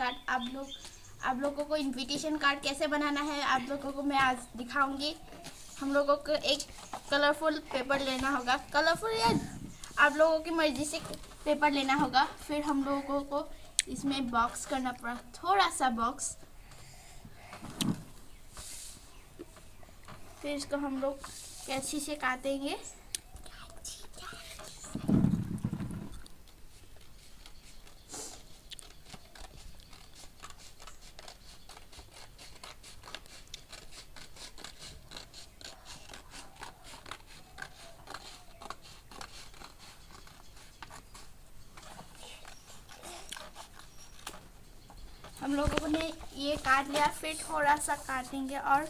Card आप लोगों को इनविटेशन कार्ड कैसे बनाना है आप लोगों को मैं आज दिखाऊंगी। हम लोगों को एक कलरफुल पेपर लेना होगा, कलरफुल या आप लोगों की मर्जी से पेपर लेना होगा। फिर हम लोगों को इसमें बॉक्स करना पड़ा, थोड़ा सा बॉक्स। फिर इसको हम लोग कैंची से काटेंगे। हम लोगों ने ये काट लिया, फिर थोड़ा सा काटेंगे और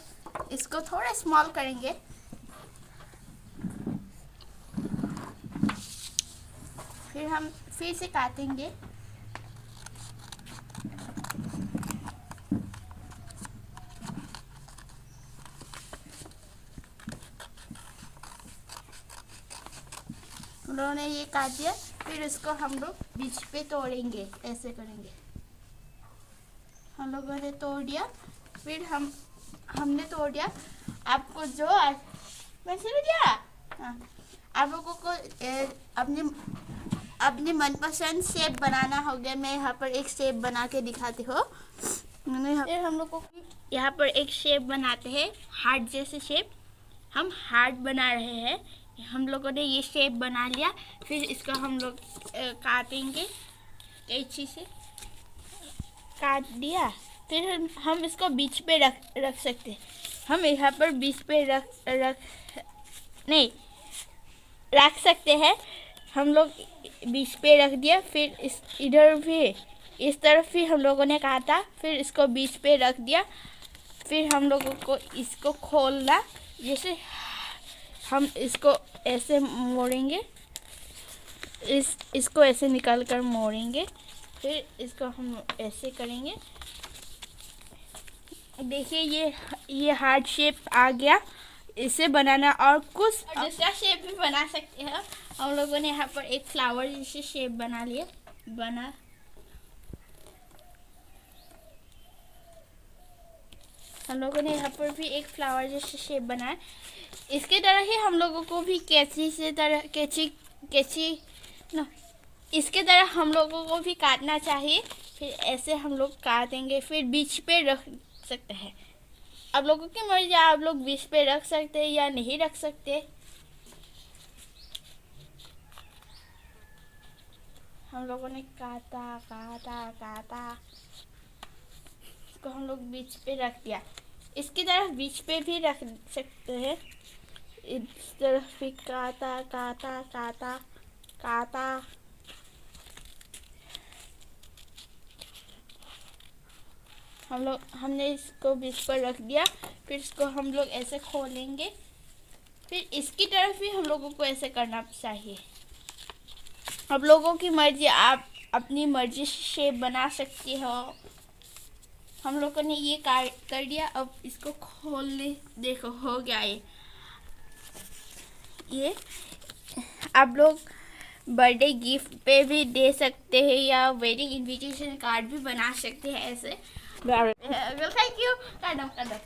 इसको थोड़ा स्मॉल करेंगे। फिर हम फिर से काटेंगे। हम लोगों ने ये काट दिया, फिर इसको हम लोग बीच पे तोड़ेंगे, ऐसे करेंगे। हम लोगों ने तोड़ दिया, फिर हमने तोड़ दिया। आपको जो मैं दिया, हाँ, आप लोगों को अपने मनपसंद शेप बनाना होगा। मैं यहाँ पर एक शेप बना के दिखाती हूँ। फिर हम लोग को यहाँ पर एक शेप बनाते हैं, हार्ट जैसे शेप। हम हार्ट बना रहे हैं। हम लोगों ने ये शेप बना लिया, फिर इसको हम लोग काटेंगे, कैंची से काट दिया। फिर हम इसको बीच पे रख सकते हैं। हम यहाँ पर बीच पे रख सकते हैं। हम लोग बीच पे रख दिया, फिर इधर भी इस तरफ भी हम लोगों ने काटा, फिर इसको बीच पे रख दिया। फिर हम लोगों को इसको खोलना, जैसे हम इसको ऐसे मोड़ेंगे, इसको ऐसे निकाल कर मोड़ेंगे, फिर इसको हम ऐसे करेंगे। देखिए ये हार्ट शेप आ गया। इसे बनाना और कुछ दूसरा शेप भी बना सकते हैं। हम लोगों ने यहाँ पर एक फ्लावर जैसे शेप बना लिया, हम लोगों ने यहाँ पर भी एक फ्लावर जैसे शेप बनाया। इसके तरह ही हम लोगों को भी इसके तरह हम लोगों को भी काटना चाहिए। फिर ऐसे हम लोग काटेंगे, फिर बीच पे रख सकते हैं। आप लोगों की मर्जी, आप लोग बीच पे रख सकते हैं या नहीं रख सकते। हम लोगों ने काटा इसको हम लोग बीच पे रख दिया। इसकी तरफ बीच पे भी रख सकते हैं। इस तरफ भी काटा। हमने इसको बीच पर रख दिया। फिर इसको हम लोग ऐसे खोलेंगे, फिर इसकी तरफ भी हम लोगों को ऐसे करना चाहिए। आप लोगों की मर्जी, आप अपनी मर्जी से शेप बना सकते हो। हम लोगों ने ये कर दिया। अब इसको खोलने, देखो हो गया ये आप लोग बर्थडे गिफ्ट पे भी दे सकते हैं या वेडिंग इनविटेशन कार्ड भी बना सकते हैं ऐसे। Thank you. कर दो।